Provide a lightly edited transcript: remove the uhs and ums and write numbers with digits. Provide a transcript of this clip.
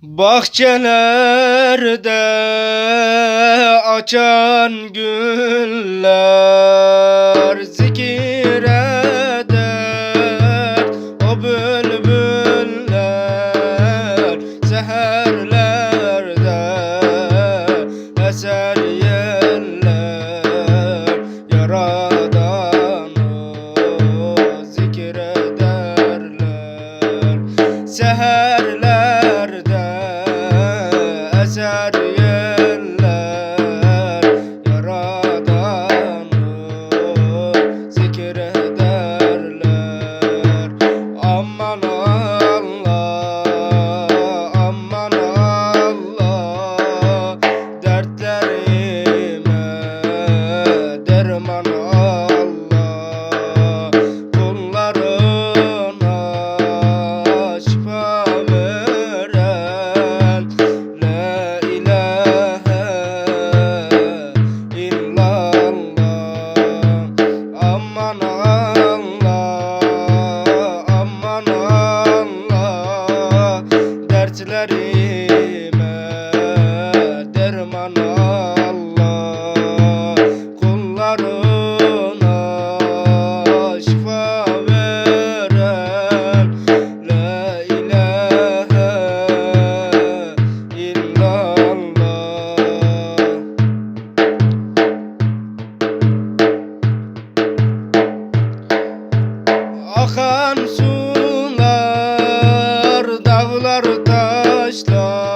Bahçelerde açan güller zikir eder o bülbüller seherlerde eser yeller yaradanı zikir ederler seherlerde eser yerler yaradanı zikir ederler. Aman Allah, aman Allah, dertlerime derman Allah, kullarına şifa veren La ilahe illallah. Aman Allah, aman Allah, dertlerime derman Allah, kullarına şifa veren La ilahe illallah. Akan sular, dağlar, taşlar